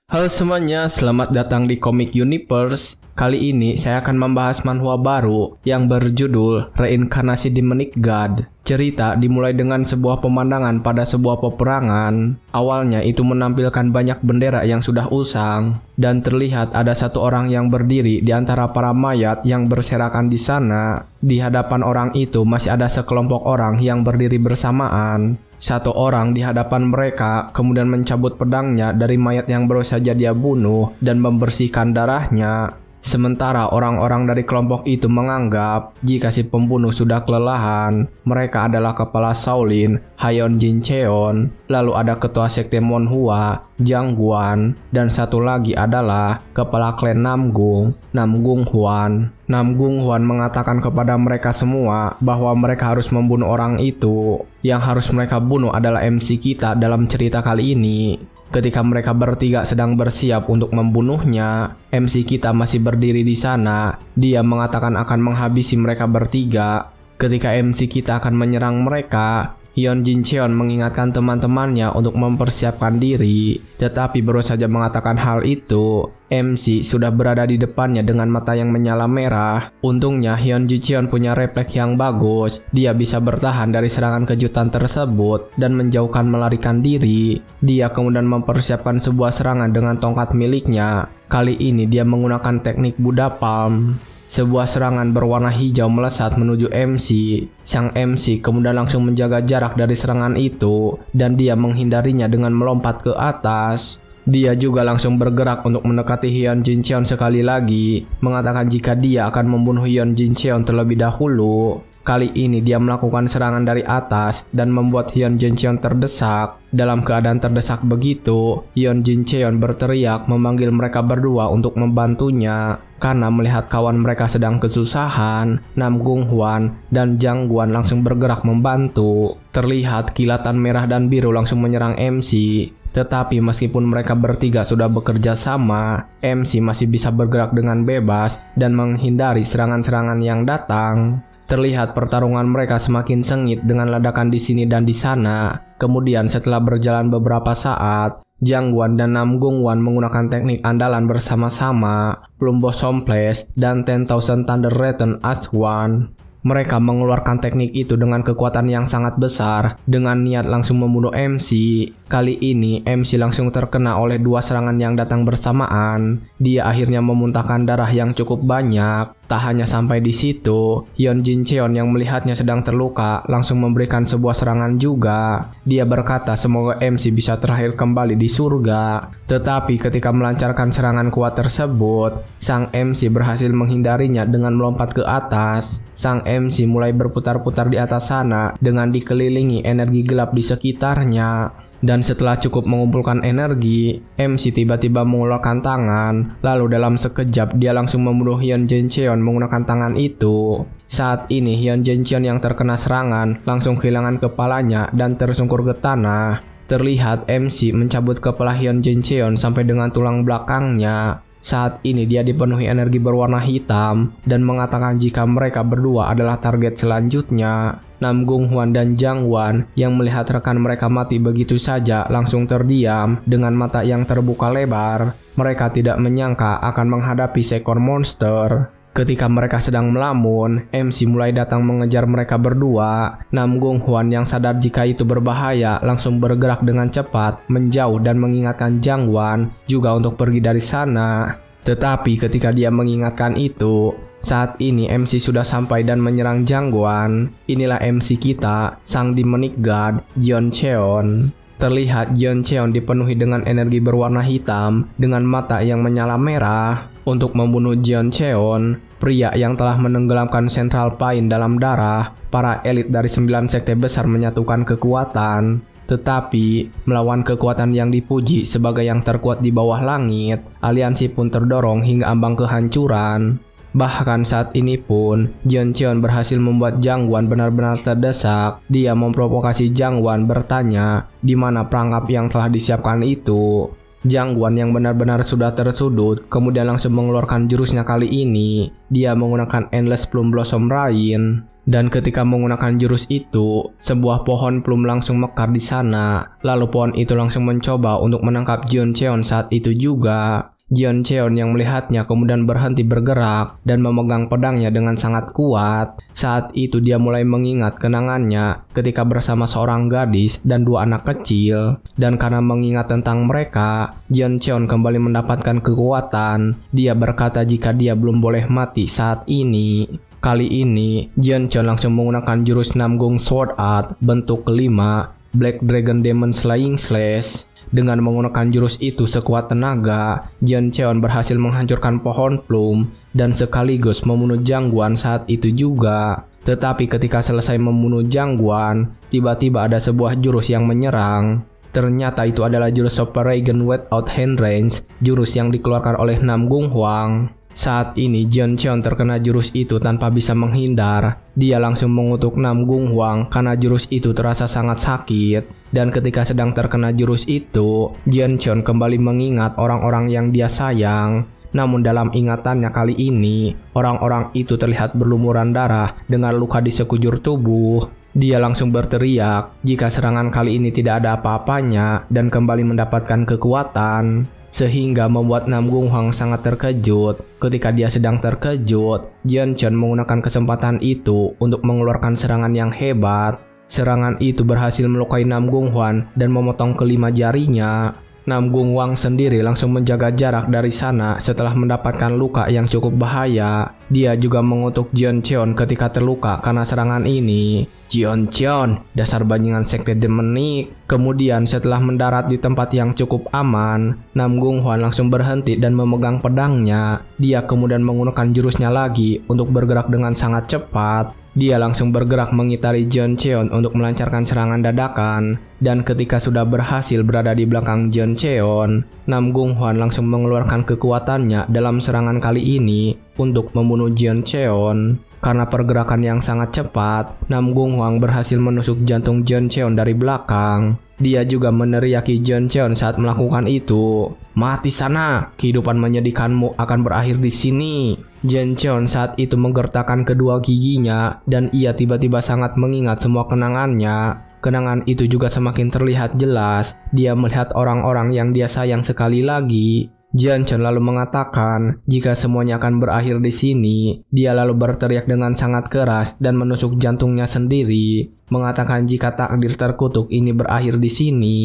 Halo semuanya, selamat datang di Comic Universe. Kali ini saya akan membahas manhwa baru yang berjudul Reinkarnasi Demonic God. Cerita dimulai dengan sebuah pemandangan pada sebuah peperangan. Awalnya itu menampilkan banyak bendera yang sudah usang dan terlihat ada satu orang yang berdiri di antara para mayat yang berserakan di sana. Di hadapan orang itu masih ada sekelompok orang yang berdiri bersamaan. Satu orang di hadapan mereka kemudian mencabut pedangnya dari mayat yang baru saja dia bunuh dan membersihkan darahnya. Sementara orang-orang dari kelompok itu menganggap jika si pembunuh sudah kelelahan, mereka adalah kepala Shaolin, Hyeon Jin Cheon, lalu ada ketua sekte Monhua, Jang Guan, dan satu lagi adalah kepala klan Namgung, Namgung Hwan. Namgung Hwan mengatakan kepada mereka semua bahwa mereka harus membunuh orang itu. Yang harus mereka bunuh adalah MC kita dalam cerita kali ini. Ketika mereka bertiga sedang bersiap untuk membunuhnya, MC kita masih berdiri di sana. Dia mengatakan akan menghabisi mereka bertiga. Ketika MC kita akan menyerang mereka, Hyeon Jin Cheon mengingatkan teman-temannya untuk mempersiapkan diri. Tetapi baru saja mengatakan hal itu, MC sudah berada di depannya dengan mata yang menyala merah. Untungnya Hyeon Jin Cheon punya refleks yang bagus. Dia bisa bertahan dari serangan kejutan tersebut dan menjauhkan melarikan diri. Dia kemudian mempersiapkan sebuah serangan dengan tongkat miliknya. Kali ini dia menggunakan teknik Buddha Palm. Sebuah serangan berwarna hijau melesat menuju MC. Sang MC kemudian langsung menjaga jarak dari serangan itu dan dia menghindarinya dengan melompat ke atas. Dia juga langsung bergerak untuk mendekati Hyeon Jin Cheon sekali lagi, mengatakan jika dia akan membunuh Hyeon Jin Cheon terlebih dahulu. Kali ini dia melakukan serangan dari atas dan membuat Hyeon Jin Cheon terdesak. Dalam keadaan terdesak begitu, Hyeon Jin Cheon berteriak memanggil mereka berdua untuk membantunya. Karena melihat kawan mereka sedang kesusahan, Namgung Hwan dan Jang Guan langsung bergerak membantu. Terlihat kilatan merah dan biru langsung menyerang MC. Tetapi meskipun mereka bertiga sudah bekerja sama, MC masih bisa bergerak dengan bebas dan menghindari serangan-serangan yang datang. Terlihat pertarungan mereka semakin sengit dengan ledakan di sini dan di sana. Kemudian setelah berjalan beberapa saat, Jang Guan dan Namgung Hwan menggunakan teknik andalan bersama-sama, Plumbo Somples dan 10,000 Thunder Return as One. Mereka mengeluarkan teknik itu dengan kekuatan yang sangat besar, dengan niat langsung membunuh MC. Kali ini MC langsung terkena oleh dua serangan yang datang bersamaan. Dia akhirnya memuntahkan darah yang cukup banyak. Tak hanya sampai di situ, Hyeon Jin Cheon yang melihatnya sedang terluka langsung memberikan sebuah serangan juga. Dia berkata semoga MC bisa terakhir kembali di surga. Tetapi ketika melancarkan serangan kuat tersebut, sang MC berhasil menghindarinya dengan melompat ke atas. Sang MC mulai berputar-putar di atas sana dengan dikelilingi energi gelap di sekitarnya. Dan setelah cukup mengumpulkan energi, MC tiba-tiba mengeluarkan tangan. Lalu dalam sekejap dia langsung membunuh Hyeon Jin Cheon menggunakan tangan itu. Saat ini Hyeon Jin Cheon yang terkena serangan langsung kehilangan kepalanya dan tersungkur ke tanah. Terlihat MC mencabut kepala Hyeon Jin Cheon sampai dengan tulang belakangnya. Saat ini dia dipenuhi energi berwarna hitam dan mengatakan jika mereka berdua adalah target selanjutnya. Namgung Hwan dan Jang Guan yang melihat rekan mereka mati begitu saja langsung terdiam dengan mata yang terbuka lebar. Mereka tidak menyangka akan menghadapi seekor monster. Ketika mereka sedang melamun, MC mulai datang mengejar mereka berdua. Namgung Hwan yang sadar jika itu berbahaya langsung bergerak dengan cepat, menjauh dan mengingatkan Jang Guan juga untuk pergi dari sana. Tetapi ketika dia mengingatkan itu, saat ini MC sudah sampai dan menyerang Jang Guan. Inilah MC kita, sang demonic god, Jeon Cheon. Terlihat Jeon Cheon dipenuhi dengan energi berwarna hitam dengan mata yang menyala merah. Untuk membunuh Jeon Cheon, pria yang telah menenggelamkan Central Pain dalam darah, para elit dari 9 sekte besar menyatukan kekuatan. Tetapi melawan kekuatan yang dipuji sebagai yang terkuat di bawah langit, aliansi pun terdorong hingga ambang kehancuran. Bahkan saat ini pun, Jeon Cheon berhasil membuat Jang Guan benar-benar terdesak. Dia memprovokasi Jang Guan bertanya, di mana perangkap yang telah disiapkan itu. Jiang Guan yang benar-benar sudah tersudut kemudian langsung mengeluarkan jurusnya. Kali ini dia menggunakan Endless Plum Blossom Rain. Dan ketika menggunakan jurus itu, sebuah pohon plum langsung mekar di sana. Lalu pohon itu langsung mencoba untuk menangkap Jion Cheon saat itu juga. Jion Cheon yang melihatnya kemudian berhenti bergerak dan memegang pedangnya dengan sangat kuat. Saat itu dia mulai mengingat kenangannya ketika bersama seorang gadis dan dua anak kecil. Dan karena mengingat tentang mereka, Jion Cheon kembali mendapatkan kekuatan. Dia berkata jika dia belum boleh mati saat ini. Kali ini, Jion Cheon langsung menggunakan jurus Namgung Sword Art bentuk kelima, Black Dragon Demon Slaying Slash. Dengan menggunakan jurus itu sekuat tenaga, Jion Cheon berhasil menghancurkan pohon plum dan sekaligus membunuh Jiang Guan saat itu juga. Tetapi ketika selesai membunuh Jiang Guan, tiba-tiba ada sebuah jurus yang menyerang. Ternyata itu adalah jurus Super Regen Without Hand Range, jurus yang dikeluarkan oleh Namgung Huang. Saat ini Jion Cheon terkena jurus itu tanpa bisa menghindar. Dia langsung mengutuk Namgung Huang karena jurus itu terasa sangat sakit. Dan ketika sedang terkena jurus itu, Jion Cheon kembali mengingat orang-orang yang dia sayang. Namun dalam ingatannya kali ini, orang-orang itu terlihat berlumuran darah dengan luka di sekujur tubuh. Dia langsung berteriak jika serangan kali ini tidak ada apa-apanya dan kembali mendapatkan kekuatan. Sehingga membuat Namgung Huang sangat terkejut. Ketika dia sedang terkejut, Jion Cheon menggunakan kesempatan itu untuk mengeluarkan serangan yang hebat. Serangan itu berhasil melukai Namgung Huang dan memotong kelima jarinya. Namgung Huang sendiri langsung menjaga jarak dari sana setelah mendapatkan luka yang cukup bahaya. Dia juga mengutuk Jion Cheon ketika terluka karena serangan ini. Jion Cheon, dasar bajingan sekte demonik. Kemudian setelah mendarat di tempat yang cukup aman, Namgung Huang langsung berhenti dan memegang pedangnya. Dia kemudian menggunakan jurusnya lagi untuk bergerak dengan sangat cepat. Dia langsung bergerak mengitari Jion Cheon untuk melancarkan serangan dadakan. Dan ketika sudah berhasil berada di belakang Jion Cheon, Namgung Huang langsung mengeluarkan kekuatannya dalam serangan kali ini untuk membunuh Jion Cheon. Karena pergerakan yang sangat cepat, Namgung Huang berhasil menusuk jantung Jion Cheon dari belakang. Dia juga meneriaki Jion Cheon saat melakukan itu. Mati sana, kehidupan menyedihkanmu akan berakhir di sini. Jion Cheon saat itu menggertakkan kedua giginya dan ia tiba-tiba sangat mengingat semua kenangannya. Kenangan itu juga semakin terlihat jelas. Dia melihat orang-orang yang dia sayang sekali lagi. Jion Cheon lalu mengatakan jika semuanya akan berakhir di sini. Dia lalu berteriak dengan sangat keras dan menusuk jantungnya sendiri, mengatakan jika takdir terkutuk ini berakhir di sini.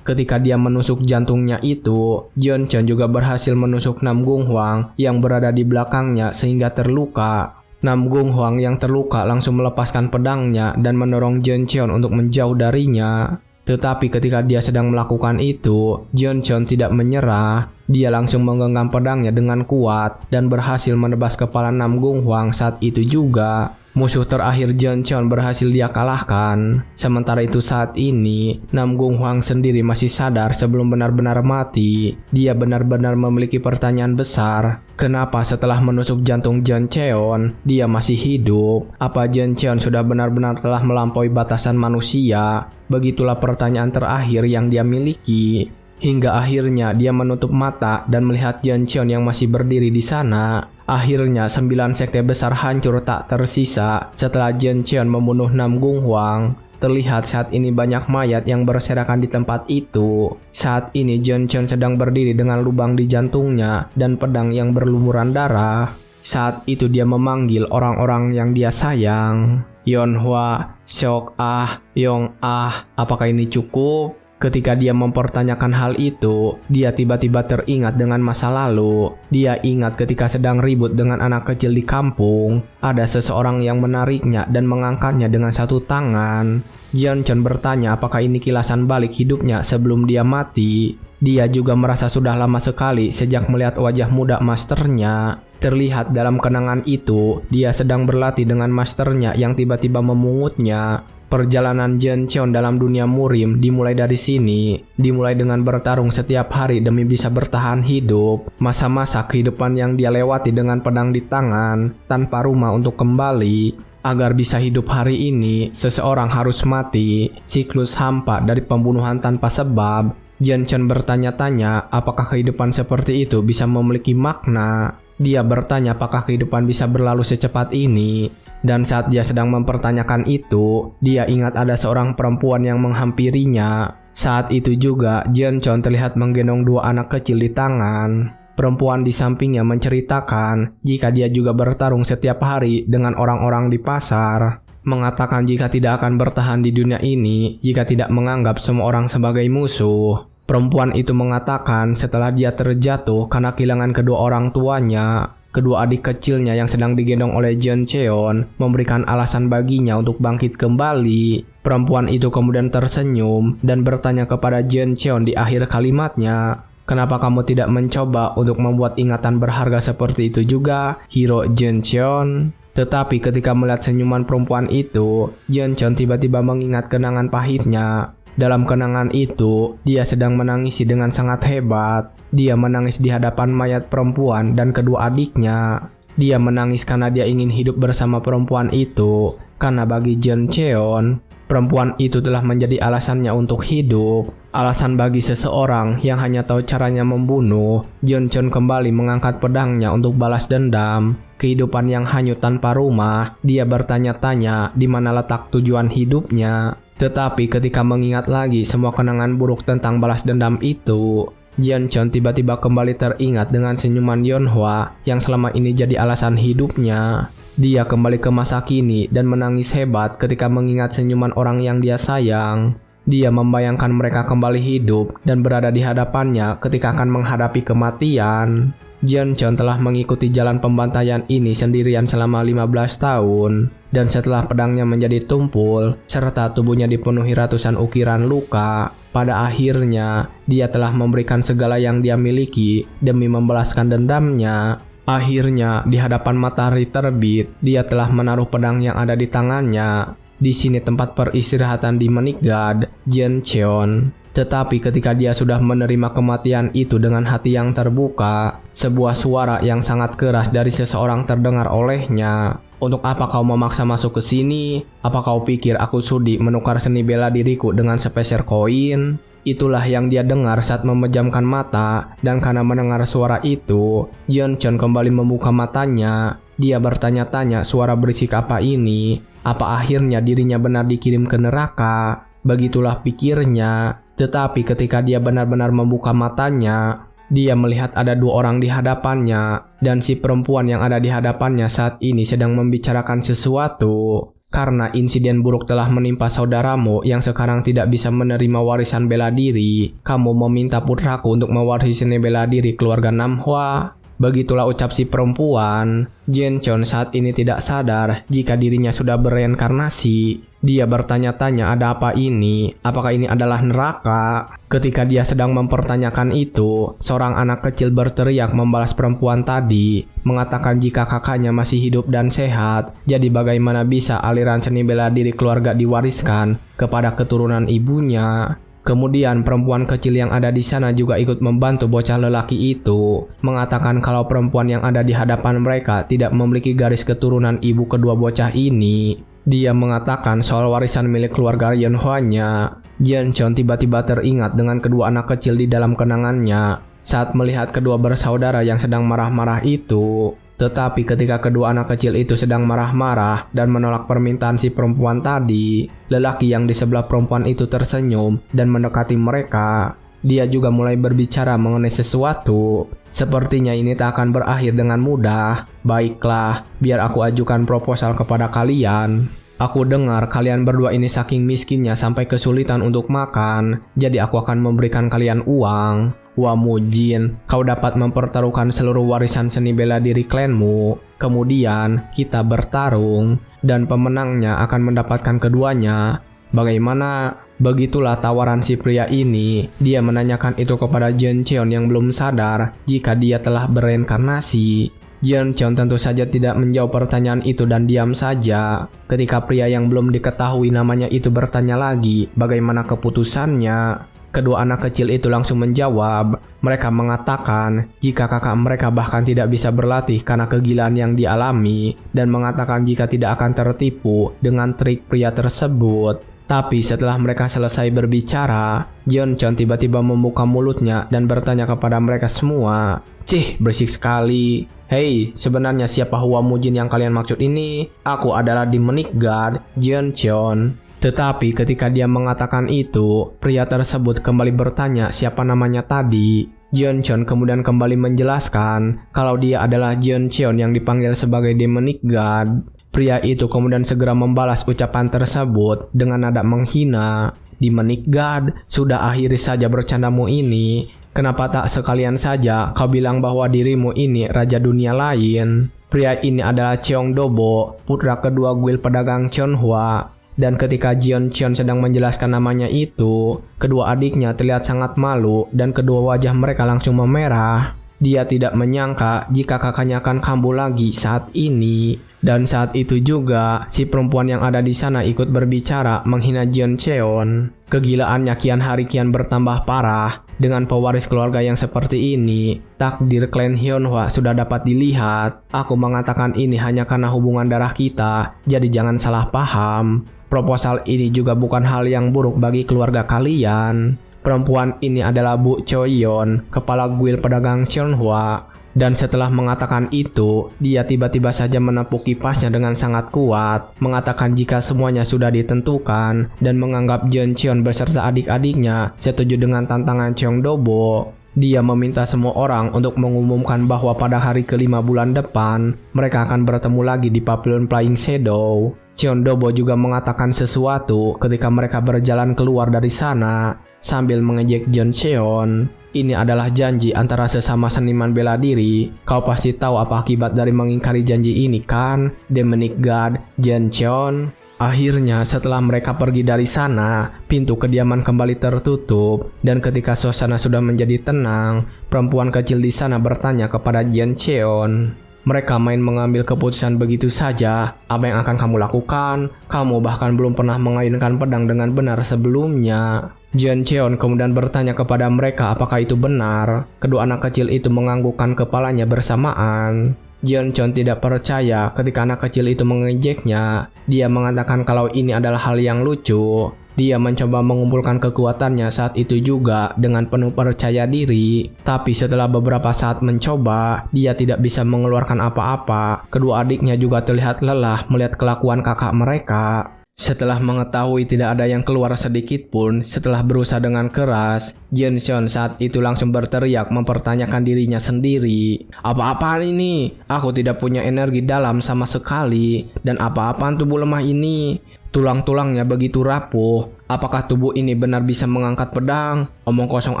Ketika dia menusuk jantungnya itu, Jion Cheon juga berhasil menusuk Namgung Huang yang berada di belakangnya sehingga terluka. Namgung Huang yang terluka langsung melepaskan pedangnya dan mendorong Jion Cheon untuk menjauh darinya. Tetapi ketika dia sedang melakukan itu, Jion Cheon tidak menyerah. Dia langsung menggenggam pedangnya dengan kuat dan berhasil menebas kepala Namgung Huang saat itu juga. Musuh terakhir Jion Cheon berhasil dia kalahkan. Sementara itu saat ini, Namgung Huang sendiri masih sadar sebelum benar-benar mati. Dia benar-benar memiliki pertanyaan besar. Kenapa setelah menusuk jantung Jion Cheon, dia masih hidup? Apa Jion Cheon sudah benar-benar telah melampaui batasan manusia? Begitulah pertanyaan terakhir yang dia miliki. Hingga akhirnya dia menutup mata dan melihat Jion Cheon yang masih berdiri di sana. Akhirnya 9 sekte besar hancur tak tersisa setelah Jion Cheon membunuh Namgung Huang. Terlihat saat ini banyak mayat yang berserakan di tempat itu. Saat ini Jion Cheon sedang berdiri dengan lubang di jantungnya dan pedang yang berlumuran darah. Saat itu dia memanggil orang-orang yang dia sayang. Yonhwa, Seok Ah, Yong Ah, apakah ini cukup? Ketika dia mempertanyakan hal itu, dia tiba-tiba teringat dengan masa lalu. Dia ingat ketika sedang ribut dengan anak kecil di kampung, ada seseorang yang menariknya dan mengangkatnya dengan satu tangan. Jion Cheon bertanya apakah ini kilasan balik hidupnya sebelum dia mati. Dia juga merasa sudah lama sekali sejak melihat wajah muda masternya. Terlihat dalam kenangan itu, dia sedang berlatih dengan masternya yang tiba-tiba memungutnya. Perjalanan Jion Cheon dalam dunia murim dimulai dari sini. Dimulai dengan bertarung setiap hari demi bisa bertahan hidup. Masa-masa kehidupan yang dia lewati dengan pedang di tangan, tanpa rumah untuk kembali. Agar bisa hidup hari ini, seseorang harus mati. Siklus hampa dari pembunuhan tanpa sebab. Jian-Chon bertanya-tanya apakah kehidupan seperti itu bisa memiliki makna. Dia bertanya apakah kehidupan bisa berlalu secepat ini. Dan saat dia sedang mempertanyakan itu, dia ingat ada seorang perempuan yang menghampirinya. Saat itu juga, Jian-Chon terlihat menggendong 2 anak kecil di tangan. Perempuan di sampingnya menceritakan jika dia juga bertarung setiap hari dengan orang-orang di pasar. Mengatakan jika tidak akan bertahan di dunia ini jika tidak menganggap semua orang sebagai musuh. Perempuan itu mengatakan setelah dia terjatuh karena kehilangan kedua orang tuanya, kedua adik kecilnya yang sedang digendong oleh Jian-Cheon memberikan alasan baginya untuk bangkit kembali. Perempuan itu kemudian tersenyum dan bertanya kepada Jian-Cheon di akhir kalimatnya, "Kenapa kamu tidak mencoba untuk membuat ingatan berharga seperti itu juga, hero Jian-Cheon?" Tetapi ketika melihat senyuman perempuan itu, Jian-Cheon tiba-tiba mengingat kenangan pahitnya. Dalam kenangan itu, dia sedang menangisi dengan sangat hebat. Dia menangis di hadapan mayat perempuan dan kedua adiknya. Dia menangis karena dia ingin hidup bersama perempuan itu. Karena bagi Jian-Cheon, perempuan itu telah menjadi alasannya untuk hidup. Alasan bagi seseorang yang hanya tahu caranya membunuh. Jian-Cheon kembali mengangkat pedangnya untuk balas dendam. Kehidupan yang hanyut tanpa rumah, dia bertanya-tanya di mana letak tujuan hidupnya. Tetapi ketika mengingat lagi semua kenangan buruk tentang balas dendam itu, Jian-Chon tiba-tiba kembali teringat dengan senyuman Yeonhwa yang selama ini jadi alasan hidupnya. Dia kembali ke masa kini dan menangis hebat ketika mengingat senyuman orang yang dia sayang. Dia membayangkan mereka kembali hidup dan berada di hadapannya ketika akan menghadapi kematian. Jian-Chon telah mengikuti jalan pembantaian ini sendirian selama 15 tahun. Dan setelah pedangnya menjadi tumpul, serta tubuhnya dipenuhi ratusan ukiran luka, pada akhirnya dia telah memberikan segala yang dia miliki demi membalaskan dendamnya. Akhirnya, di hadapan matahari terbit, dia telah menaruh pedang yang ada di tangannya. Di sini tempat peristirahatan di Menigad, Jian-Cheon. Tetapi ketika dia sudah menerima kematian itu dengan hati yang terbuka, sebuah suara yang sangat keras dari seseorang terdengar olehnya. "Untuk apa kau memaksa masuk ke sini? Apa kau pikir aku sudi menukar seni bela diriku dengan sepeser koin?" Itulah yang dia dengar saat memejamkan mata, dan karena mendengar suara itu, Jian-Chon kembali membuka matanya. Dia bertanya-tanya suara berisik apa ini? Apa akhirnya dirinya benar dikirim ke neraka? Begitulah pikirnya. Tetapi ketika dia benar-benar membuka matanya, dia melihat ada 2 orang di hadapannya, dan si perempuan yang ada di hadapannya saat ini sedang membicarakan sesuatu. "Karena insiden buruk telah menimpa saudaramu yang sekarang tidak bisa menerima warisan bela diri, kamu meminta putraku untuk mewarisi seni bela diri keluarga Namhwa." Begitulah ucap si perempuan. Jian-Chon saat ini tidak sadar jika dirinya sudah bereinkarnasi. Dia bertanya-tanya ada apa ini? Apakah ini adalah neraka? Ketika dia sedang mempertanyakan itu, seorang anak kecil berteriak membalas perempuan tadi, mengatakan jika kakaknya masih hidup dan sehat, jadi bagaimana bisa aliran seni bela diri keluarga diwariskan kepada keturunan ibunya? Kemudian perempuan kecil yang ada di sana juga ikut membantu bocah lelaki itu, mengatakan kalau perempuan yang ada di hadapan mereka tidak memiliki garis keturunan ibu kedua bocah ini. Dia mengatakan soal warisan milik keluarga Yeonhwa-nya. Jian-Chon tiba-tiba teringat dengan kedua anak kecil di dalam kenangannya saat melihat kedua bersaudara yang sedang marah-marah itu. Tetapi ketika kedua anak kecil itu sedang marah-marah dan menolak permintaan si perempuan tadi, lelaki yang di sebelah perempuan itu tersenyum dan mendekati mereka. Dia juga mulai berbicara mengenai sesuatu. "Sepertinya ini tak akan berakhir dengan mudah. Baiklah, biar aku ajukan proposal kepada kalian. Aku dengar kalian berdua ini saking miskinnya sampai kesulitan untuk makan, jadi aku akan memberikan kalian uang. Wah Mujin, kau dapat mempertaruhkan seluruh warisan seni bela diri klanmu. Kemudian kita bertarung, dan pemenangnya akan mendapatkan keduanya. Bagaimana?" Begitulah tawaran si pria ini. Dia menanyakan itu kepada Jian-Cheon yang belum sadar jika dia telah bereinkarnasi. Jian-Cheon tentu saja tidak menjawab pertanyaan itu dan diam saja. Ketika pria yang belum diketahui namanya itu bertanya lagi bagaimana keputusannya, kedua anak kecil itu langsung menjawab. Mereka mengatakan jika kakak mereka bahkan tidak bisa berlatih karena kegilaan yang dialami, dan mengatakan jika tidak akan tertipu dengan trik pria tersebut. Tapi setelah mereka selesai berbicara, Jeoncheon tiba-tiba membuka mulutnya dan bertanya kepada mereka semua. Cih, berisik sekali. Hei, sebenarnya siapa Hua Mujin yang kalian maksud ini? Aku adalah Demonic God, Jeoncheon. Tetapi ketika dia mengatakan itu, pria tersebut kembali bertanya siapa namanya tadi. Jeoncheon kemudian kembali menjelaskan kalau dia adalah Jeoncheon yang dipanggil sebagai Demonic God. Pria itu kemudian segera membalas ucapan tersebut dengan nada menghina. Demonic God, sudah akhiri saja bercandamu ini. Kenapa tak sekalian saja kau bilang bahwa dirimu ini raja dunia lain? Pria ini adalah Cheong Dobo, putra kedua guild pedagang Chonhua. Dan ketika Jeoncheon sedang menjelaskan namanya itu, kedua adiknya terlihat sangat malu dan kedua wajah mereka langsung memerah. Dia tidak menyangka jika kakaknya akan kambuh lagi saat ini. Dan saat itu juga, si perempuan yang ada di sana ikut berbicara menghina Jeoncheon. Kegilaannya kian hari kian bertambah parah. Dengan pewaris keluarga yang seperti ini, takdir klan Hyunhwa sudah dapat dilihat. Aku mengatakan ini hanya karena hubungan darah kita, jadi jangan salah paham. Proposal ini juga bukan hal yang buruk bagi keluarga kalian. Perempuan ini adalah Bu Choyeon, kepala guild pedagang Chonhwa. Dan setelah mengatakan itu, dia tiba-tiba saja menepuk kipasnya dengan sangat kuat, mengatakan jika semuanya sudah ditentukan, dan menganggap Jeoncheon beserta adik-adiknya setuju dengan tantangan Cheong Dobo. Dia meminta semua orang untuk mengumumkan bahwa pada hari ke-5 bulan depan, mereka akan bertemu lagi di Pavilion Flying Shadow. Cheong Dobo juga mengatakan sesuatu ketika mereka berjalan keluar dari sana, sambil mengejek Jeoncheon. Ini adalah janji antara sesama seniman bela diri. Kau pasti tahu apa akibat dari mengingkari janji ini kan, Demonic God, Jeoncheon? Akhirnya setelah mereka pergi dari sana, pintu kediaman kembali tertutup. Dan ketika suasana sudah menjadi tenang, perempuan kecil di sana bertanya kepada Jeoncheon. Mereka main mengambil keputusan begitu saja. Apa yang akan kamu lakukan? Kamu bahkan belum pernah mengayunkan pedang dengan benar sebelumnya. Jeoncheon kemudian bertanya kepada mereka apakah itu benar. Kedua anak kecil itu menganggukkan kepalanya bersamaan. Jeoncheon tidak percaya ketika anak kecil itu mengejeknya. Dia mengatakan kalau ini adalah hal yang lucu. Dia mencoba mengumpulkan kekuatannya saat itu juga dengan penuh percaya diri. Tapi setelah beberapa saat mencoba, dia tidak bisa mengeluarkan apa-apa. Kedua adiknya juga terlihat lelah melihat kelakuan kakak mereka. Setelah mengetahui tidak ada yang keluar sedikit pun setelah berusaha dengan keras, Jeoncheon saat itu langsung berteriak mempertanyakan dirinya sendiri. Apa-apaan ini? Aku tidak punya energi dalam sama sekali. Dan apa-apaan tubuh lemah ini? Tulang-tulangnya begitu rapuh. Apakah tubuh ini benar bisa mengangkat pedang? Omong kosong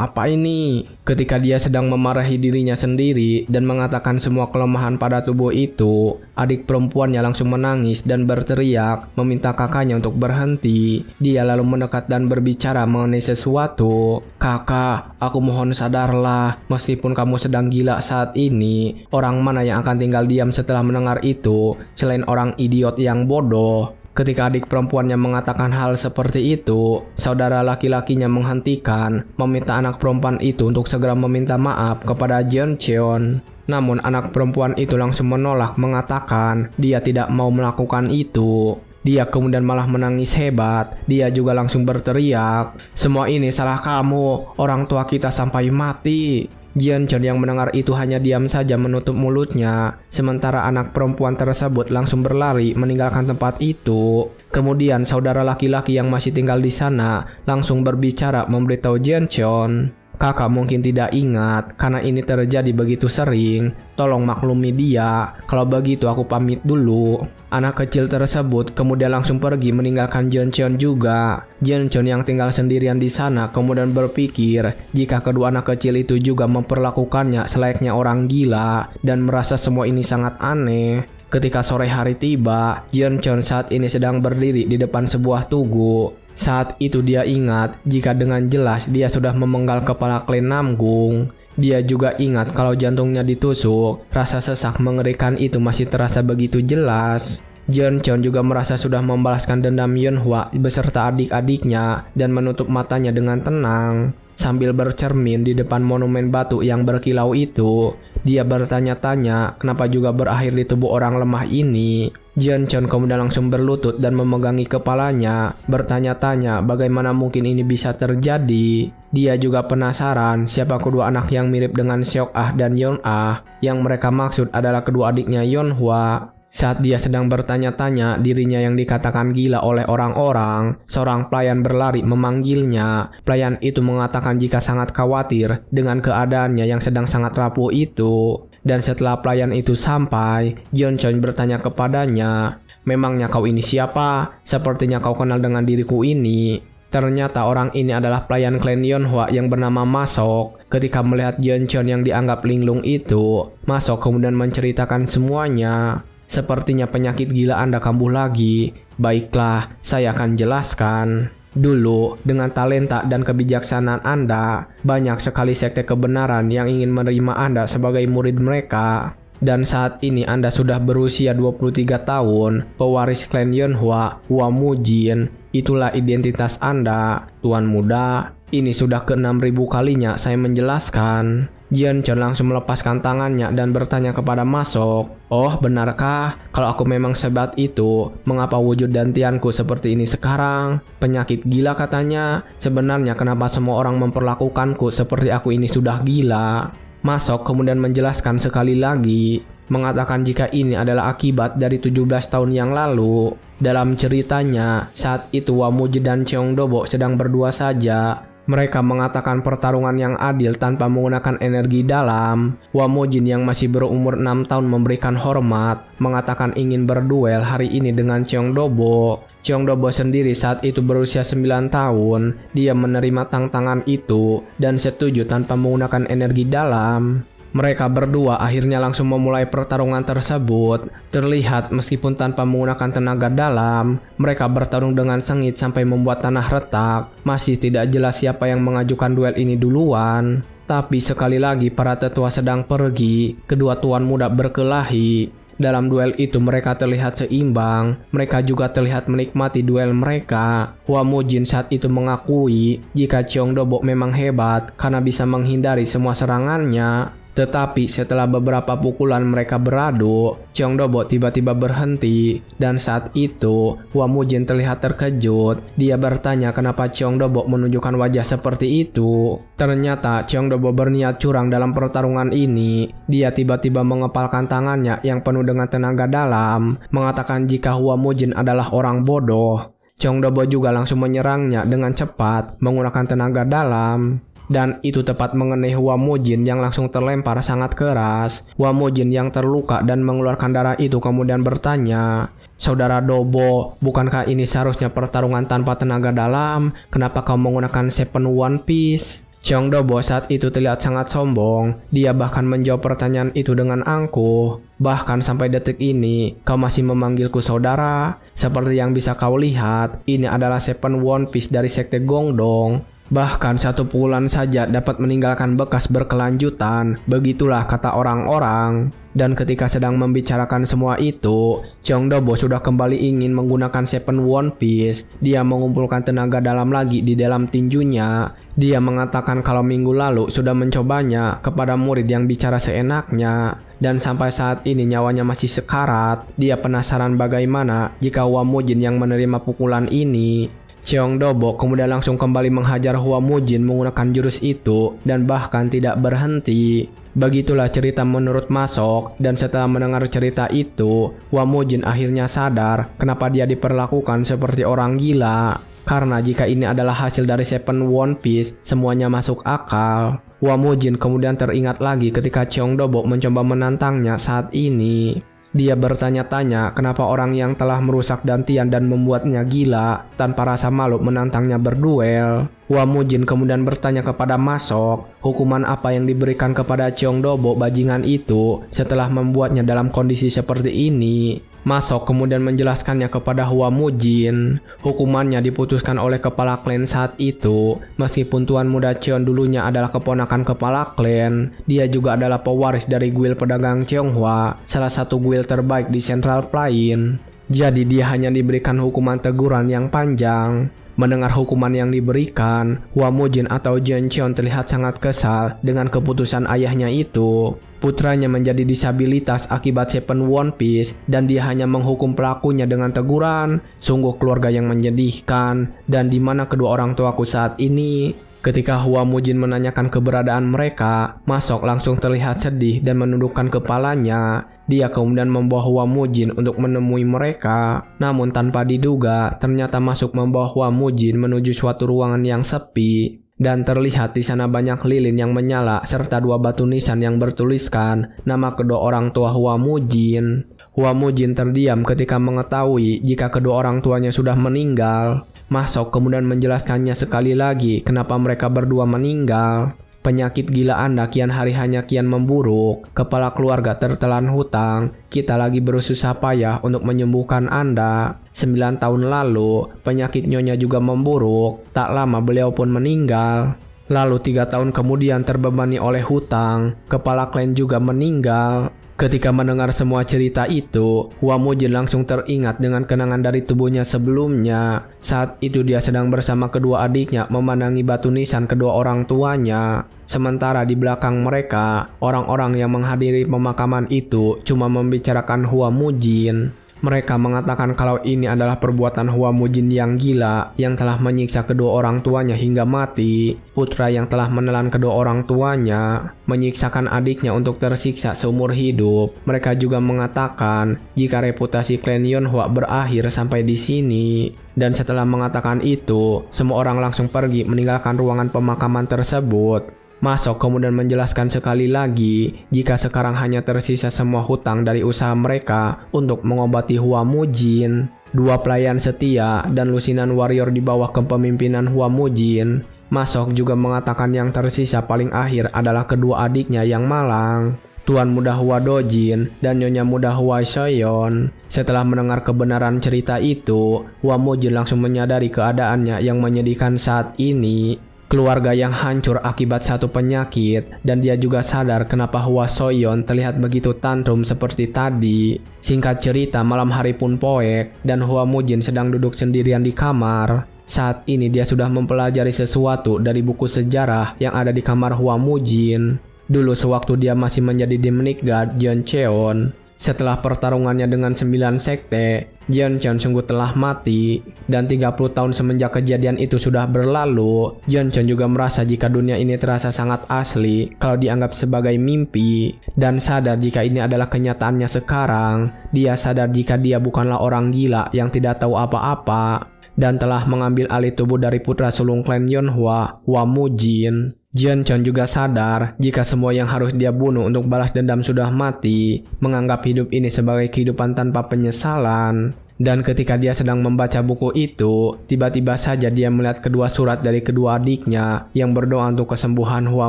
apa ini? Ketika dia sedang memarahi dirinya sendiri dan mengatakan semua kelemahan pada tubuh itu, adik perempuannya langsung menangis dan berteriak meminta kakaknya untuk berhenti. Dia lalu mendekat dan berbicara mengenai sesuatu. Kakak, aku mohon sadarlah. Meskipun kamu sedang gila saat ini, orang mana yang akan tinggal diam setelah mendengar itu selain orang idiot yang bodoh? Ketika adik perempuannya mengatakan hal seperti itu, saudara laki-lakinya menghentikan, meminta anak perempuan itu untuk segera meminta maaf kepada Jeoncheon. Namun anak perempuan itu langsung menolak mengatakan dia tidak mau melakukan itu. Dia kemudian malah menangis hebat. Dia juga langsung berteriak, "Semua ini salah kamu, orang tua kita sampai mati." Jeoncheon yang mendengar itu hanya diam saja menutup mulutnya. Sementara anak perempuan tersebut langsung berlari meninggalkan tempat itu. Kemudian saudara laki-laki yang masih tinggal di sana langsung berbicara memberitahu Jeoncheon. Kakak mungkin tidak ingat karena ini terjadi begitu sering. Tolong maklumi dia. Kalau begitu aku pamit dulu. Anak kecil tersebut kemudian langsung pergi meninggalkan Jeoncheon juga. Jeoncheon yang tinggal sendirian di sana kemudian berpikir jika kedua anak kecil itu juga memperlakukannya selayaknya orang gila dan merasa semua ini sangat aneh. Ketika sore hari tiba, Jeoncheon saat ini sedang berdiri di depan sebuah tugu. Saat itu dia ingat jika dengan jelas dia sudah memenggal kepala klan Namgung. Dia juga ingat kalau jantungnya ditusuk. Rasa sesak mengerikan itu masih terasa begitu jelas. Jeoncheon juga merasa sudah membalaskan dendam Hyunhwa beserta adik-adiknya dan menutup matanya dengan tenang. Sambil bercermin di depan monumen batu yang berkilau itu, dia bertanya-tanya kenapa juga berakhir di tubuh orang lemah ini. Jeoncheon kemudian langsung berlutut dan memegangi kepalanya, bertanya-tanya bagaimana mungkin ini bisa terjadi. Dia juga penasaran siapa kedua anak yang mirip dengan Seok Ah dan Yeon Ah, yang mereka maksud adalah kedua adiknya Yeonhwa. Saat dia sedang bertanya-tanya dirinya yang dikatakan gila oleh orang-orang, seorang pelayan berlari memanggilnya. Pelayan itu mengatakan jika sangat khawatir dengan keadaannya yang sedang sangat rapuh itu. Dan setelah pelayan itu sampai, Jeoncheon bertanya kepadanya, "Memangnya kau ini siapa? Sepertinya kau kenal dengan diriku ini." Ternyata orang ini adalah pelayan klan Yeonhwa yang bernama Masok. Ketika melihat Jeoncheon yang dianggap linglung itu, Masok kemudian menceritakan semuanya. "Sepertinya penyakit gila Anda kambuh lagi. Baiklah, saya akan jelaskan. Dulu, dengan talenta dan kebijaksanaan Anda, banyak sekali sekte kebenaran yang ingin menerima Anda sebagai murid mereka. Dan saat ini Anda sudah berusia 23 tahun, pewaris klan Yeonhwa, Hwa Mujin. Itulah identitas Anda, Tuan Muda. Ini sudah ke-6.000 kalinya saya menjelaskan." Jeoncheon langsung melepaskan tangannya dan bertanya kepada Masok, "Oh, benarkah? Kalau aku memang sebat itu, mengapa wujud dan tianku seperti ini sekarang? Penyakit gila katanya. Sebenarnya kenapa semua orang memperlakukanku seperti aku ini sudah gila?" Masok kemudian menjelaskan sekali lagi, mengatakan jika ini adalah akibat dari 17 tahun yang lalu. Dalam ceritanya, saat itu Hwa Mujin dan Cheongdobo sedang berdua saja. Mereka mengatakan pertarungan yang adil tanpa menggunakan energi dalam. Hwa Mujin yang masih berumur 6 tahun memberikan hormat, mengatakan ingin berduel hari ini dengan Cheongdobo. Cheongdobo sendiri saat itu berusia 9 tahun. Dia menerima tantangan itu dan setuju tanpa menggunakan energi dalam. Mereka berdua akhirnya langsung memulai pertarungan tersebut. Terlihat meskipun tanpa menggunakan tenaga dalam, mereka bertarung dengan sengit sampai membuat tanah retak. Masih tidak jelas siapa yang mengajukan duel ini duluan. Tapi sekali lagi para tetua sedang pergi, kedua tuan muda berkelahi. Dalam duel itu mereka terlihat seimbang. Mereka juga terlihat menikmati duel mereka. Hwa Mujin saat itu mengakui jika Cheongdobo memang hebat karena bisa menghindari semua serangannya. Tetapi setelah beberapa pukulan mereka beradu, Cheongdobo tiba-tiba berhenti. Dan saat itu, Hwa Mujin terlihat terkejut. Dia bertanya kenapa Cheongdobo menunjukkan wajah seperti itu. Ternyata Cheongdobo berniat curang dalam pertarungan ini. Dia tiba-tiba mengepalkan tangannya yang penuh dengan tenaga dalam, mengatakan jika Hwa Mujin adalah orang bodoh. Cheongdobo juga langsung menyerangnya dengan cepat menggunakan tenaga dalam. Dan itu tepat mengenai Hwa Mujin yang langsung terlempar sangat keras. Hwa Mujin yang terluka dan mengeluarkan darah itu kemudian bertanya, "Saudara Dobo, bukankah ini seharusnya pertarungan tanpa tenaga dalam? Kenapa kau menggunakan Seven One Piece?" Cheongdobo saat itu terlihat sangat sombong. Dia bahkan menjawab pertanyaan itu dengan angkuh. "Bahkan sampai detik ini, kau masih memanggilku saudara? Seperti yang bisa kau lihat, ini adalah Seven One Piece dari Sekte Gongdong. Bahkan satu pukulan saja dapat meninggalkan bekas berkelanjutan, begitulah kata orang-orang." Dan ketika sedang membicarakan semua itu, Cheongdobo sudah kembali ingin menggunakan Seven One Piece. Dia mengumpulkan tenaga dalam lagi di dalam tinjunya. Dia mengatakan kalau minggu lalu sudah mencobanya kepada murid yang bicara seenaknya. Dan sampai saat ini nyawanya masih sekarat. Dia penasaran bagaimana jika Hwa Mujin yang menerima pukulan ini. Cheongdobo kemudian langsung kembali menghajar Hwa Mujin menggunakan jurus itu dan bahkan tidak berhenti. Begitulah cerita menurut Masok, dan setelah mendengar cerita itu, Hwa Mujin akhirnya sadar kenapa dia diperlakukan seperti orang gila. Karena jika ini adalah hasil dari Seven One Piece, semuanya masuk akal. Hwa Mujin kemudian teringat lagi ketika Cheongdobo mencoba menantangnya saat ini. Dia bertanya-tanya kenapa orang yang telah merusak Dantian dan membuatnya gila tanpa rasa malu menantangnya berduel. Hwa Mujin kemudian bertanya kepada Masok, hukuman apa yang diberikan kepada Cheongdobo bajingan itu setelah membuatnya dalam kondisi seperti ini. Masok kemudian menjelaskannya kepada Hwa Mujin. Hukumannya diputuskan oleh kepala klan saat itu. Meskipun Tuan Muda Cheon dulunya adalah keponakan kepala klan, dia juga adalah pewaris dari guild pedagang Cheonghwa, salah satu guild terbaik di Central Plain. Jadi dia hanya diberikan hukuman teguran yang panjang. Mendengar hukuman yang diberikan, Hua Mujin atau Jian Cheon terlihat sangat kesal dengan keputusan ayahnya itu. Putranya menjadi disabilitas akibat Seven One Piece dan dia hanya menghukum pelakunya dengan teguran. Sungguh keluarga yang menyedihkan, dan di mana kedua orang tuaku saat ini? Ketika Hua Mujin menanyakan keberadaan mereka, Masok langsung terlihat sedih dan menundukkan kepalanya. Dia kemudian membawa Hua Mujin untuk menemui mereka. Namun tanpa diduga, ternyata Masok membawa Hua Mujin menuju suatu ruangan yang sepi. Dan terlihat di sana banyak lilin yang menyala serta dua batu nisan yang bertuliskan nama kedua orang tua Hua Mujin. Hua Mujin terdiam ketika mengetahui jika kedua orang tuanya sudah meninggal. Masok kemudian menjelaskannya sekali lagi kenapa mereka berdua meninggal. Penyakit gila Anda kian hari hanya kian memburuk. Kepala keluarga tertelan hutang. Kita lagi bersusah payah untuk menyembuhkan Anda. 9 tahun lalu, penyakit Nyonya juga memburuk. Tak lama beliau pun meninggal. Lalu 3 tahun kemudian terbebani oleh hutang. Kepala klan juga meninggal. Ketika mendengar semua cerita itu, Hua Mujin langsung teringat dengan kenangan dari tubuhnya sebelumnya. Saat itu dia sedang bersama kedua adiknya memandangi batu nisan kedua orang tuanya. Sementara di belakang mereka, orang-orang yang menghadiri pemakaman itu cuma membicarakan Hua Mujin. Mereka mengatakan kalau ini adalah perbuatan Hua Mujin yang gila yang telah menyiksa kedua orang tuanya hingga mati. Putra yang telah menelan kedua orang tuanya, menyiksakan adiknya untuk tersiksa seumur hidup. Mereka juga mengatakan jika reputasi klan Yonhua berakhir sampai di sini. Dan setelah mengatakan itu, semua orang langsung pergi meninggalkan ruangan pemakaman tersebut. Masok kemudian menjelaskan sekali lagi jika sekarang hanya tersisa semua hutang dari usaha mereka untuk mengobati Hua Mujin. Dua pelayan setia dan lusinan warrior di bawah kepemimpinan Hua Mujin. Masok juga mengatakan yang tersisa paling akhir adalah kedua adiknya yang malang, Tuan Muda Hua Dojin dan Nyonya Muda Hua Seon. Setelah mendengar kebenaran cerita itu, Hua Mujin langsung menyadari keadaannya yang menyedihkan saat ini. Keluarga yang hancur akibat satu penyakit, dan dia juga sadar kenapa Hua Soyeon terlihat begitu tantrum seperti tadi. Singkat cerita, malam hari pun poek, dan Hua Mujin sedang duduk sendirian di kamar. Saat ini dia sudah mempelajari sesuatu dari buku sejarah yang ada di kamar Hua Mujin. Dulu sewaktu dia masih menjadi Demonic God Jian Cheon. Setelah pertarungannya dengan 9 sekte, Jian Cheon sungguh telah mati, dan 30 tahun semenjak kejadian itu sudah berlalu. Jian Cheon juga merasa jika dunia ini terasa sangat asli kalau dianggap sebagai mimpi, dan sadar jika ini adalah kenyataannya sekarang. Dia sadar jika dia bukanlah orang gila yang tidak tahu apa-apa, dan telah mengambil alih tubuh dari putra sulung klan Yonhua, Hua Mujin. Jian Cheon juga sadar jika semua yang harus dia bunuh untuk balas dendam sudah mati, menganggap hidup ini sebagai kehidupan tanpa penyesalan. Dan ketika dia sedang membaca buku itu, tiba-tiba saja dia melihat kedua surat dari kedua adiknya yang berdoa untuk kesembuhan Hua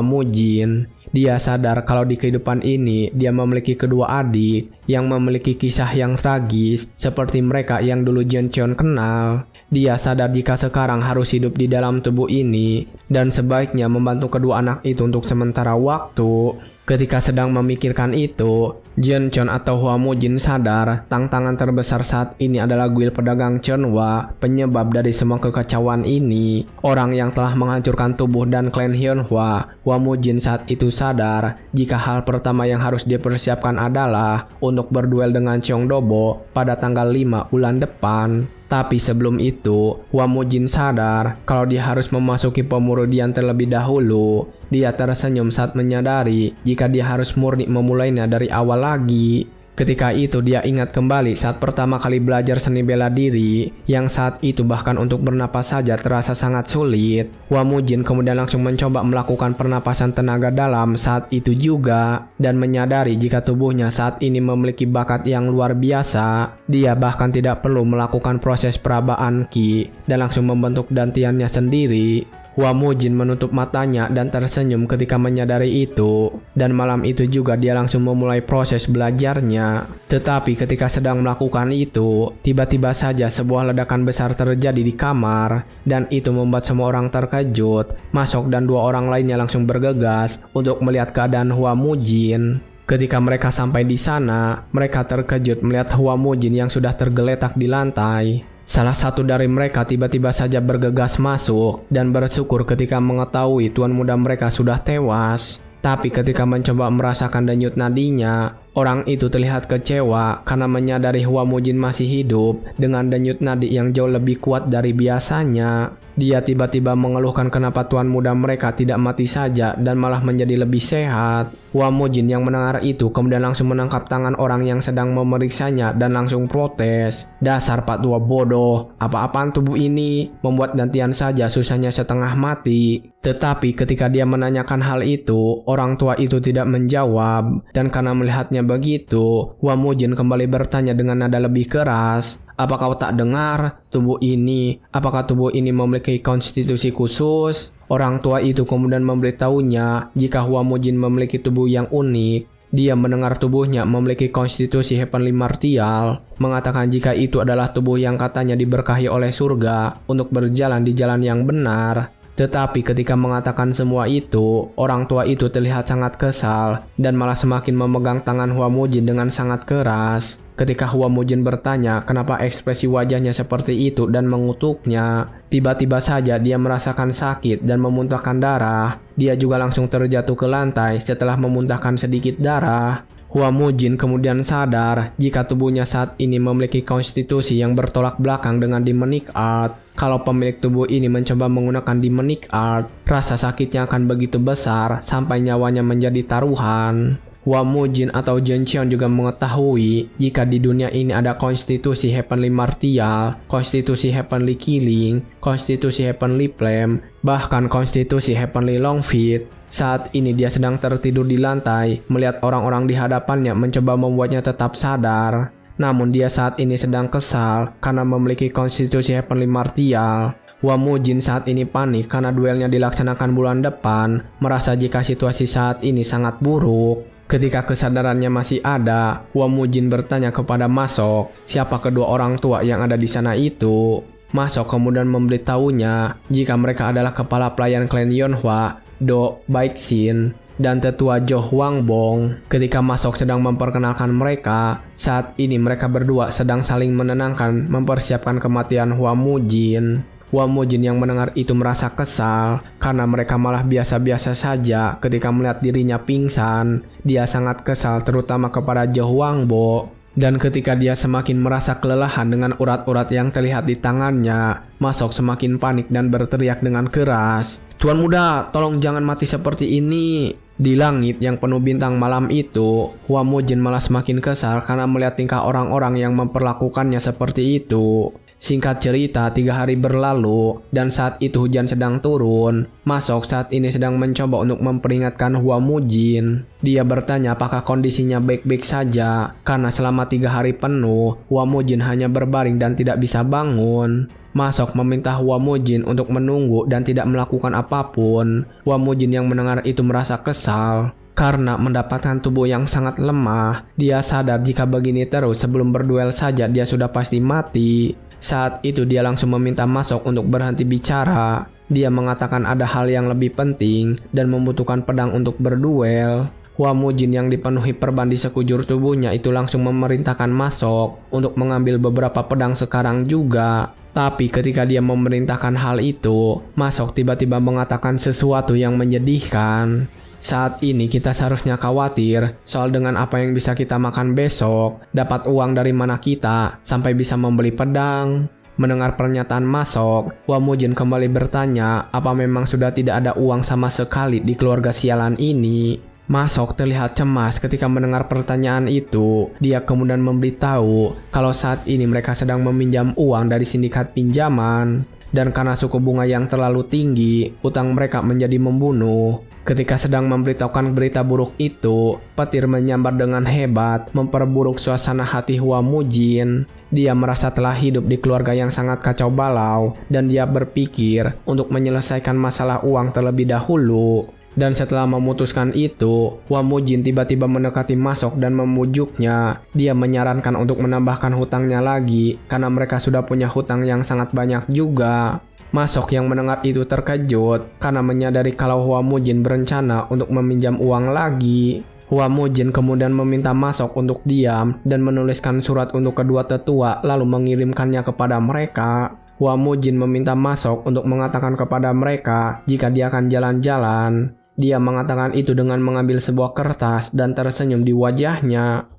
Mujin. Dia sadar kalau di kehidupan ini dia memiliki kedua adik yang memiliki kisah yang tragis seperti mereka yang dulu Jian Cheon kenal. Dia sadar jika sekarang harus hidup di dalam tubuh ini dan sebaiknya membantu kedua anak itu untuk sementara waktu. Ketika sedang memikirkan itu, Jian Cheon atau Hua Mujin sadar tantangan terbesar saat ini adalah guild pedagang Chunhwa, penyebab dari semua kekacauan ini. Orang yang telah menghancurkan tubuh dan klan Hyunhwa, Hua Mujin saat itu sadar jika hal pertama yang harus dipersiapkan adalah untuk berduel dengan Cheong Dobo pada tanggal 5 bulan depan. Tapi sebelum itu, Hua Mujin sadar kalau dia harus memasuki pemurnian terlebih dahulu. Dia tersenyum saat menyadari jika dia harus murni memulainya dari awal lagi. Ketika itu dia ingat kembali saat pertama kali belajar seni bela diri, yang saat itu bahkan untuk bernapas saja terasa sangat sulit. Hua Mujin kemudian langsung mencoba melakukan pernapasan tenaga dalam saat itu juga, dan menyadari jika tubuhnya saat ini memiliki bakat yang luar biasa. Dia bahkan tidak perlu melakukan proses perabaan Qi dan langsung membentuk dantiannya sendiri. Hua Mujin menutup matanya dan tersenyum ketika menyadari itu, dan malam itu juga dia langsung memulai proses belajarnya. Tetapi ketika sedang melakukan itu, tiba-tiba saja sebuah ledakan besar terjadi di kamar, dan itu membuat semua orang terkejut. Masok dan dua orang lainnya langsung bergegas untuk melihat keadaan Hua Mujin. Ketika mereka sampai di sana, mereka terkejut melihat Hua Mujin yang sudah tergeletak di lantai. Salah satu dari mereka tiba-tiba saja bergegas masuk dan bersyukur ketika mengetahui tuan muda mereka sudah tewas. Tapi ketika mencoba merasakan denyut nadinya, orang itu terlihat kecewa karena menyadari Hua Mujin masih hidup dengan denyut nadi yang jauh lebih kuat dari biasanya. Dia tiba-tiba mengeluhkan kenapa tuan muda mereka tidak mati saja dan malah menjadi lebih sehat. Hua Mujin yang mendengar itu kemudian langsung menangkap tangan orang yang sedang memeriksanya dan langsung protes. "Dasar Pak Tua bodoh, apa-apaan tubuh ini? Membuat gantian saja susahnya setengah mati." Tetapi ketika dia menanyakan hal itu, orang tua itu tidak menjawab. Dan karena melihatnya begitu, Hua Mujin kembali bertanya dengan nada lebih keras, "Apa kau tak dengar? Apakah tubuh ini memiliki konstitusi khusus?" Orang tua itu kemudian memberitahunya jika Hua Mujin memiliki tubuh yang unik. Dia mendengar tubuhnya memiliki konstitusi heavenly martial, mengatakan jika itu adalah tubuh yang katanya diberkahi oleh surga untuk berjalan di jalan yang benar. Tetapi ketika mengatakan semua itu, orang tua itu terlihat sangat kesal dan malah semakin memegang tangan Hua Mujin dengan sangat keras. Ketika Hua Mujin bertanya kenapa ekspresi wajahnya seperti itu dan mengutuknya, tiba-tiba saja dia merasakan sakit dan memuntahkan darah. Dia juga langsung terjatuh ke lantai setelah memuntahkan sedikit darah. Hua Mujin kemudian sadar jika tubuhnya saat ini memiliki konstitusi yang bertolak belakang dengan demonic art. Kalau pemilik tubuh ini mencoba menggunakan demonic art, rasa sakitnya akan begitu besar sampai nyawanya menjadi taruhan. Hua Mujin atau Zhenqian juga mengetahui jika di dunia ini ada konstitusi heavenly martial, konstitusi heavenly killing, konstitusi heavenly flame, bahkan konstitusi heavenly long feet. Saat ini dia sedang tertidur di lantai, melihat orang-orang di hadapannya mencoba membuatnya tetap sadar. Namun dia saat ini sedang kesal karena memiliki konstitusi heavenly martial. Hua Mujin saat ini panik karena duelnya dilaksanakan bulan depan, merasa jika situasi saat ini sangat buruk. Ketika kesadarannya masih ada, Hua Mujin bertanya kepada Masok, siapa kedua orang tua yang ada di sana itu. Masok kemudian memberitahunya jika mereka adalah kepala pelayan klan Yonhua, Do Baixin, dan tetua Jo Huangbong. Ketika Masok sedang memperkenalkan mereka, saat ini mereka berdua sedang saling menenangkan mempersiapkan kematian Hua Mujin. Hua Mujin yang mendengar itu merasa kesal karena mereka malah biasa-biasa saja ketika melihat dirinya pingsan. Dia sangat kesal terutama kepada Jo Huangbo. Dan ketika dia semakin merasa kelelahan dengan urat-urat yang terlihat di tangannya, Masok semakin panik dan berteriak dengan keras, "Tuan muda, tolong jangan mati seperti ini." Di langit yang penuh bintang malam itu, Hua Mujin malah semakin kesal karena melihat tingkah orang-orang yang memperlakukannya seperti itu. Singkat cerita, 3 hari berlalu dan saat itu hujan sedang turun. Masok saat ini sedang mencoba untuk memperingatkan Hua Mujin. Dia bertanya apakah kondisinya baik-baik saja karena selama 3 hari penuh Hua Mujin hanya berbaring dan tidak bisa bangun. Masok meminta Hua Mujin untuk menunggu dan tidak melakukan apapun. Hua Mujin yang mendengar itu merasa kesal. Karena mendapatkan tubuh yang sangat lemah, dia sadar jika begini terus sebelum berduel saja dia sudah pasti mati. Saat itu dia langsung meminta Masok untuk berhenti bicara. Dia mengatakan ada hal yang lebih penting dan membutuhkan pedang untuk berduel. Hua Mujin yang dipenuhi perban di sekujur tubuhnya itu langsung memerintahkan Masok untuk mengambil beberapa pedang sekarang juga. Tapi ketika dia memerintahkan hal itu, Masok tiba-tiba mengatakan sesuatu yang menyedihkan. Saat ini kita seharusnya khawatir soal dengan apa yang bisa kita makan besok, dapat uang dari mana kita sampai bisa membeli pedang. Mendengar pernyataan Masok, Hua Mujin kembali bertanya apa memang sudah tidak ada uang sama sekali di keluarga sialan ini. Masok terlihat cemas ketika mendengar pertanyaan itu. Dia kemudian memberitahu kalau saat ini mereka sedang meminjam uang dari sindikat pinjaman. Dan karena suku bunga yang terlalu tinggi, utang mereka menjadi membunuh. Ketika sedang memberitahukan berita buruk itu, petir menyambar dengan hebat, memperburuk suasana hati Hua Mujin. Dia merasa telah hidup di keluarga yang sangat kacau balau, dan dia berpikir untuk menyelesaikan masalah uang terlebih dahulu. Dan setelah memutuskan itu, Hua Mujin tiba-tiba mendekati Masok dan memujuknya. Dia menyarankan untuk menambahkan hutangnya lagi, karena mereka sudah punya hutang yang sangat banyak juga. Masok yang mendengar itu terkejut, karena menyadari kalau Hua Mujin berencana untuk meminjam uang lagi. Hua Mujin kemudian meminta Masok untuk diam dan menuliskan surat untuk kedua tetua lalu mengirimkannya kepada mereka. Hua Mujin meminta Masok untuk mengatakan kepada mereka jika dia akan jalan-jalan. Dia mengatakan itu dengan mengambil sebuah kertas dan tersenyum di wajahnya.